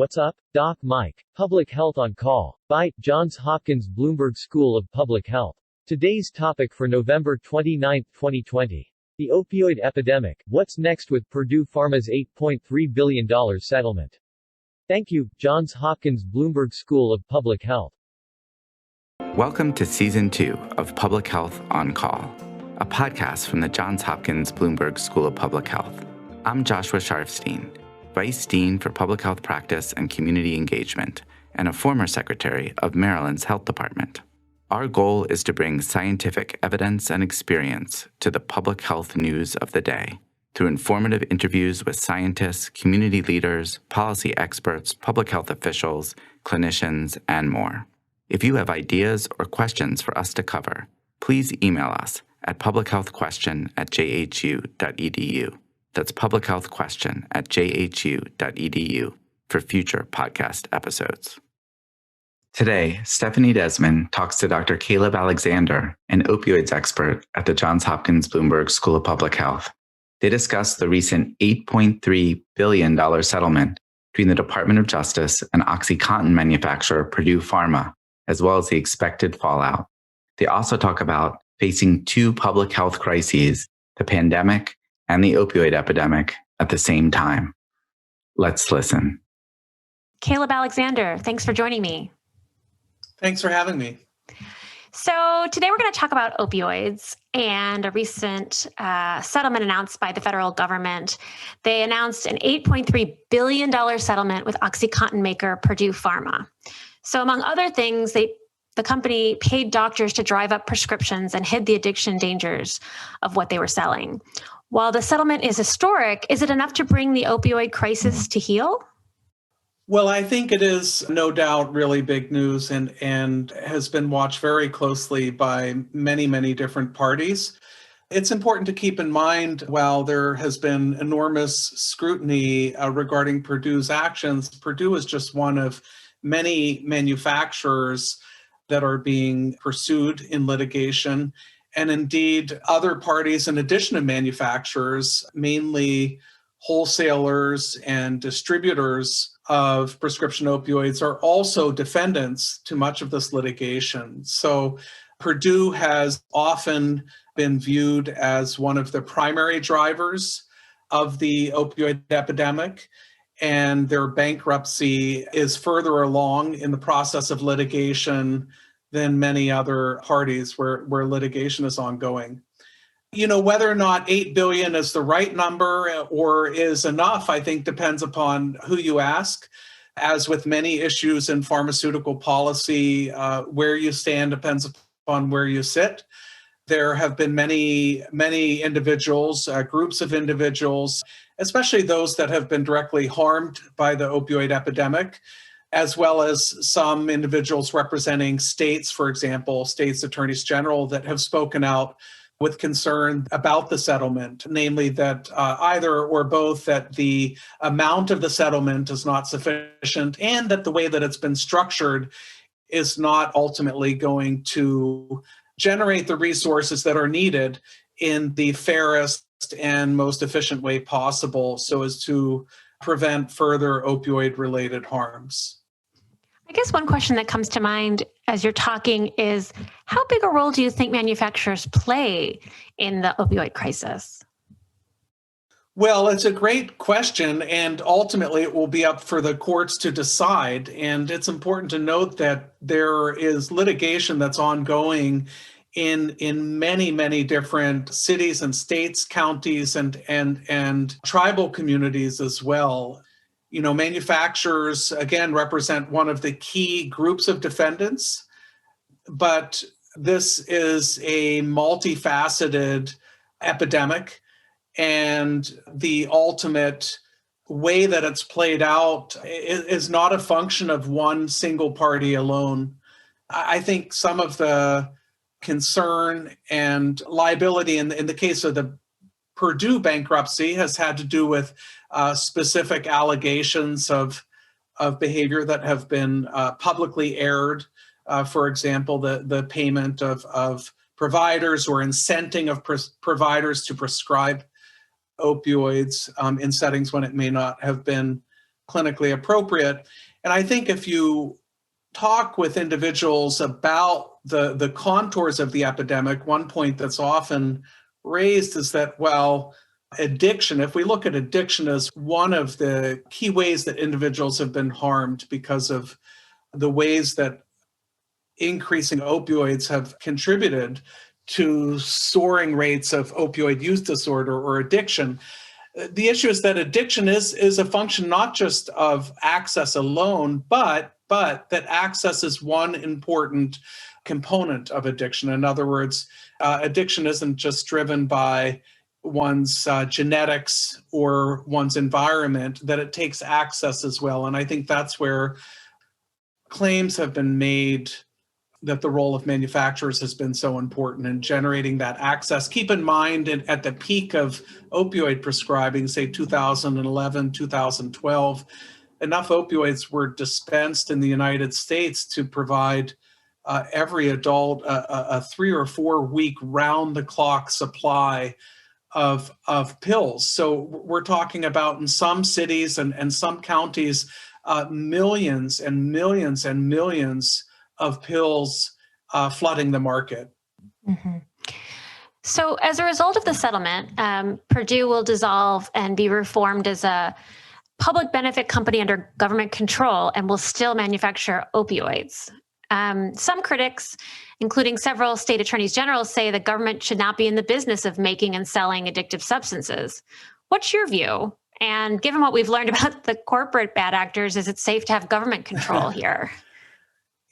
What's Up? Doc Mike. Public Health on Call. By Johns Hopkins Bloomberg School of Public Health. Today's topic for November 29, 2020. The opioid epidemic. What's next with Purdue Pharma's $8.3 billion settlement? Thank you, Johns Hopkins Bloomberg School of Public Health. Welcome to Season 2 of Public Health on Call, a podcast from the Johns Hopkins Bloomberg School of Public Health. I'm Joshua Sharfstein, Vice Dean for Public Health Practice and Community Engagement, and a former Secretary of Maryland's Health Department. Our goal is to bring scientific evidence and experience to the public health news of the day through informative interviews with scientists, community leaders, policy experts, public health officials, clinicians, and more. If you have ideas or questions for us to cover, please email us at publichealthquestion@jhu.edu. That's publichealthquestion@jhu.edu for future podcast episodes. Today, Stephanie Desmond talks to Dr. Caleb Alexander, an opioids expert at the Johns Hopkins Bloomberg School of Public Health. They discuss the recent $8.3 billion settlement between the Department of Justice and OxyContin manufacturer Purdue Pharma, as well as the expected fallout. They also talk about facing two public health crises, the pandemic and the opioid epidemic, at the same time. Let's listen. Caleb Alexander, thanks for joining me. Thanks for having me. So today we're going to talk about opioids and a recent settlement announced by the federal government. They announced an $8.3 billion settlement with OxyContin maker Purdue Pharma. So among other things, the company paid doctors to drive up prescriptions and hid the addiction dangers of what they were selling. While the settlement is historic, is it enough to bring the opioid crisis to heel? Well, I think it is no doubt really big news and has been watched very closely by many, many different parties. It's important to keep in mind, while there has been enormous scrutiny regarding Purdue's actions, Purdue is just one of many manufacturers that are being pursued in litigation. And indeed, other parties, in addition to manufacturers, mainly wholesalers and distributors of prescription opioids, are also defendants to much of this litigation. So Purdue has often been viewed as one of the primary drivers of the opioid epidemic, and their bankruptcy is further along in the process of litigation than many other parties where litigation is ongoing. You know, whether or not $8 billion is the right number or is enough, I think depends upon who you ask. As with many issues in pharmaceutical policy, where you stand depends upon where you sit. There have been many individuals, groups of individuals, especially those that have been directly harmed by the opioid epidemic, as well as some individuals representing states, for example, states' attorneys general, that have spoken out with concern about the settlement, namely that either or both that the amount of the settlement is not sufficient and that the way that it's been structured is not ultimately going to generate the resources that are needed in the fairest and most efficient way possible so as to prevent further opioid-related harms. I guess one question that comes to mind as you're talking is, how big a role do you think manufacturers play in the opioid crisis? Well, it's a great question, and ultimately it will be up for the courts to decide. And it's important to note that there is litigation that's ongoing in many, many different cities and states, counties, and tribal communities as well. You know, manufacturers, again, represent one of the key groups of defendants, but this is a multifaceted epidemic, and the ultimate way that it's played out is not a function of one single party alone. I think some of the concern and liability in the case of the Purdue bankruptcy has had to do with specific allegations of behavior that have been publicly aired. For example, the payment of providers or incenting of providers to prescribe opioids in settings when it may not have been clinically appropriate. And I think if you talk with individuals about the contours of the epidemic, one point that's often raised is that, well, addiction, if we look at addiction as one of the key ways that individuals have been harmed because of the ways that increasing opioids have contributed to soaring rates of opioid use disorder or addiction. The issue is that addiction is a function not just of access alone, but that access is one important component of addiction. In other words, addiction isn't just driven by one's genetics or one's environment, that it takes access as well. And I think that's where claims have been made that the role of manufacturers has been so important in generating that access. Keep in mind, at the peak of opioid prescribing, say 2011, 2012, enough opioids were dispensed in the United States to provide every adult a 3 or 4 week round-the-clock supply of pills. So we're talking about, in some cities and some counties, millions and millions and millions of pills flooding the market. Mm-hmm. So as a result of the settlement, Purdue will dissolve and be reformed as a public benefit company under government control and will still manufacture opioids. Some critics, including several state attorneys general, say the government should not be in the business of making and selling addictive substances. What's your view? And given what we've learned about the corporate bad actors, is it safe to have government control here?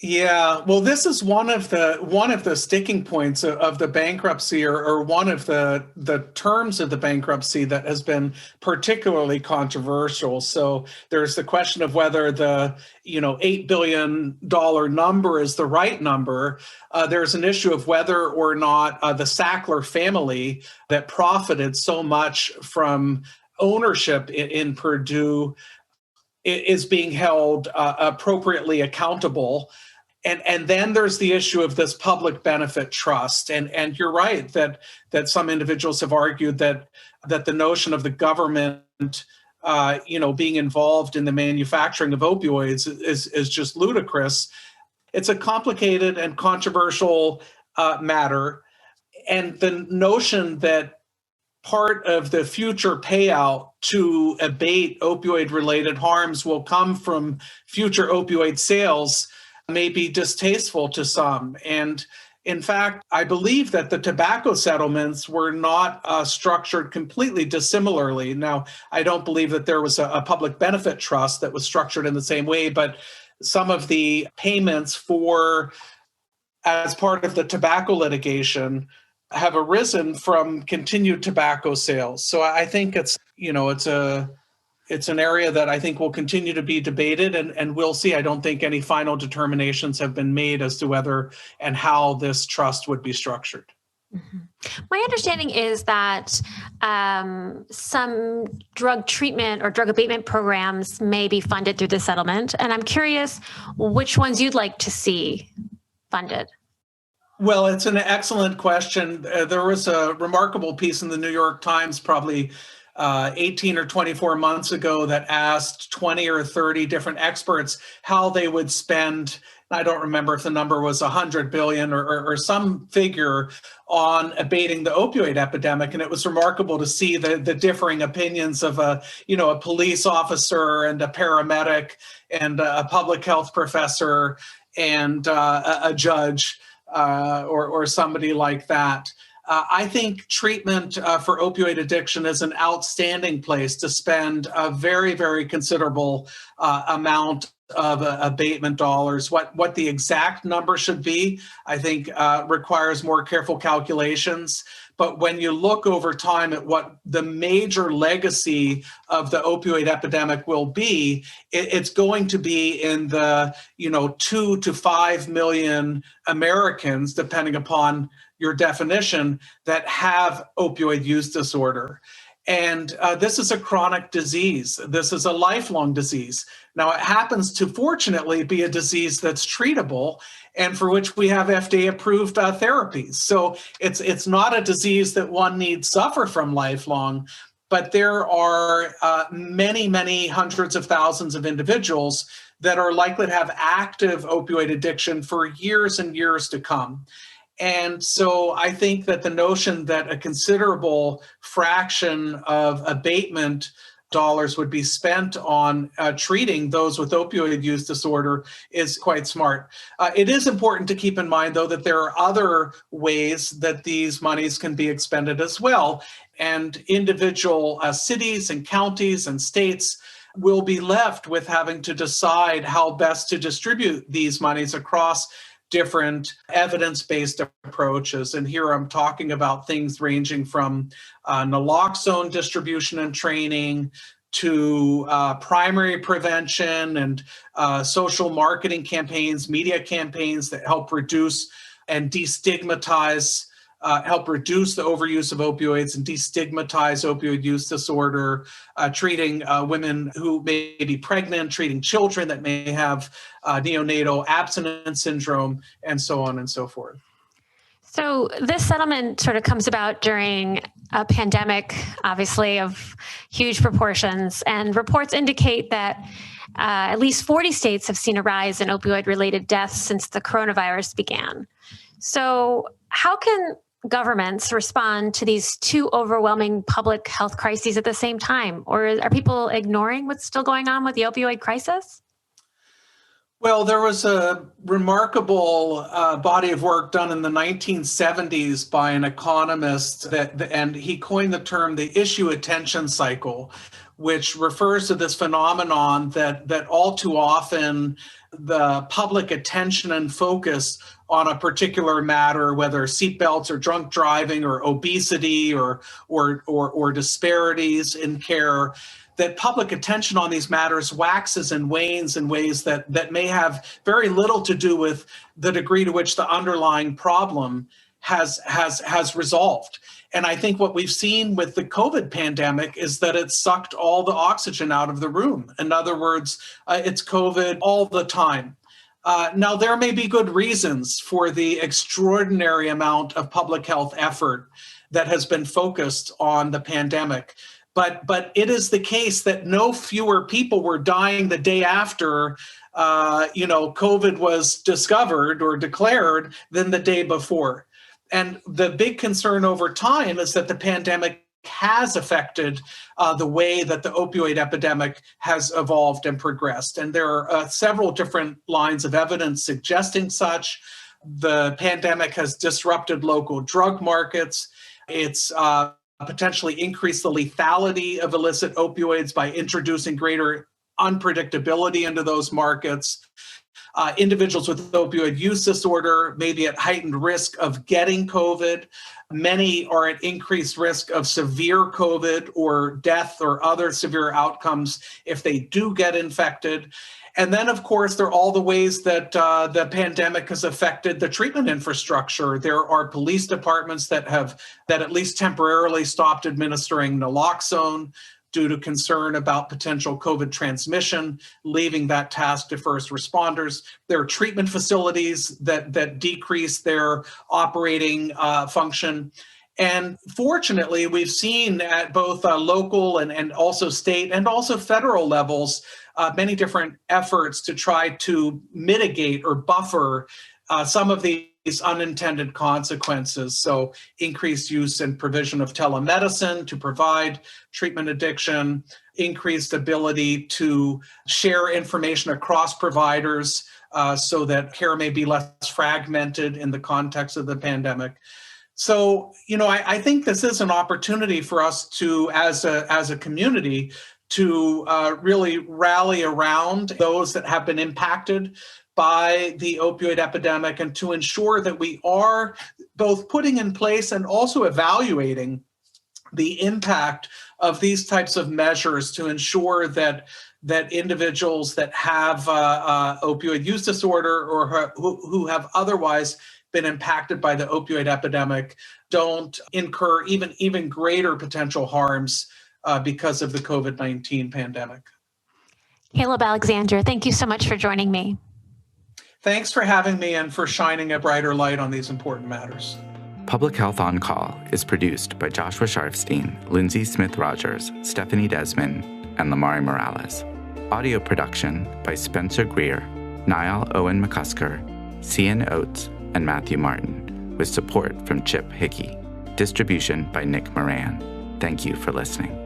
Yeah, well, this is one of the sticking points of the bankruptcy, or one of the terms of the bankruptcy that has been particularly controversial. So there's the question of whether the $8 billion number is the right number. There's an issue of whether or not the Sackler family that profited so much from ownership in Purdue is being held appropriately accountable. And then there's the issue of this public benefit trust. And you're right that some individuals have argued that the notion of the government being involved in the manufacturing of opioids is just ludicrous. It's a complicated and controversial matter. And the notion that part of the future payout to abate opioid-related harms will come from future opioid sales may be distasteful to some. And in fact, I believe that the tobacco settlements were not structured completely dissimilarly. Now, I don't believe that there was a public benefit trust that was structured in the same way, but some of the payments as part of the tobacco litigation have arisen from continued tobacco sales. So I think it's an area that I think will continue to be debated, and we'll see. I don't think any final determinations have been made as to whether and how this trust would be structured. Mm-hmm. My understanding is that some drug treatment or drug abatement programs may be funded through the settlement, and I'm curious which ones you'd like to see funded. Well, it's an excellent question. There was a remarkable piece in the New York Times probably 18 or 24 months ago that asked 20 or 30 different experts how they would spend, I don't remember if the number was 100 billion or some figure, on abating the opioid epidemic. And it was remarkable to see the differing opinions of a police officer and a paramedic and a public health professor and a judge or somebody like that. I think treatment for opioid addiction is an outstanding place to spend a very, very considerable amount of abatement dollars. What the exact number should be, I think, requires more careful calculations. But when you look over time at what the major legacy of the opioid epidemic will be, it's going to be in the 2 to 5 million Americans, depending upon your definition, that have opioid use disorder. And this is a chronic disease. This is a lifelong disease. Now, it happens to, fortunately, be a disease that's treatable and for which we have FDA-approved therapies. So it's not a disease that one needs suffer from lifelong, but there are many, many hundreds of thousands of individuals that are likely to have active opioid addiction for years and years to come. And so I think that the notion that a considerable fraction of abatement dollars would be spent on treating those with opioid use disorder is quite smart. It is important to keep in mind, though, that there are other ways that these monies can be expended as well. And individual cities and counties and states will be left with having to decide how best to distribute these monies across different evidence-based approaches. And here I'm talking about things ranging from naloxone distribution and training to primary prevention and social marketing campaigns, media campaigns that help reduce and destigmatize, help reduce the overuse of opioids and destigmatize opioid use disorder, treating women who may be pregnant, treating children that may have neonatal abstinence syndrome, and so on and so forth. So this settlement sort of comes about during a pandemic, obviously, of huge proportions, and reports indicate that at least 40 states have seen a rise in opioid-related deaths since the coronavirus began. So how can governments respond to these two overwhelming public health crises at the same time? Or are people ignoring what's still going on with the opioid crisis? Well, there was a remarkable body of work done in the 1970s by an economist and he coined the term the issue attention cycle, which refers to this phenomenon that all too often the public attention and focus on a particular matter, whether seatbelts or drunk driving or obesity or disparities in care, that public attention on these matters waxes and wanes in ways that may have very little to do with the degree to which the underlying problem has resolved. And I think what we've seen with the COVID pandemic is that it sucked all the oxygen out of the room. In other words, it's COVID all the time. Now, there may be good reasons for the extraordinary amount of public health effort that has been focused on the pandemic. But it is the case that no fewer people were dying the day after COVID was discovered or declared than the day before. And the big concern over time is that the pandemic has affected the way that the opioid epidemic has evolved and progressed. And there are several different lines of evidence suggesting such. The pandemic has disrupted local drug markets. It's potentially increased the lethality of illicit opioids by introducing greater unpredictability into those markets. Individuals with opioid use disorder may be at heightened risk of getting COVID. Many are at increased risk of severe COVID or death or other severe outcomes if they do get infected. And then, of course, there are all the ways that the pandemic has affected the treatment infrastructure. There are police departments that at least temporarily stopped administering naloxone due to concern about potential COVID transmission, leaving that task to first responders. There are treatment facilities that decrease their operating function. And fortunately, we've seen at both local and also state and also federal levels many different efforts to try to mitigate or buffer some of these unintended consequences. So increased use and provision of telemedicine to provide treatment addiction, increased ability to share information across providers so that care may be less fragmented in the context of the pandemic. So, I think this is an opportunity for us to, as a community, to really rally around those that have been impacted by the opioid epidemic and to ensure that we are both putting in place and also evaluating the impact of these types of measures to ensure that individuals that have opioid use disorder or who have otherwise been impacted by the opioid epidemic don't incur even greater potential harms because of the COVID-19 pandemic. Caleb Alexander, thank you so much for joining me. Thanks for having me and for shining a brighter light on these important matters. Public Health on Call is produced by Joshua Sharfstein, Lindsay Smith-Rogers, Stephanie Desmond, and Lamari Morales. Audio production by Spencer Greer, Niall Owen McCusker, Cian Oates, and Matthew Martin, with support from Chip Hickey. Distribution by Nick Moran. Thank you for listening.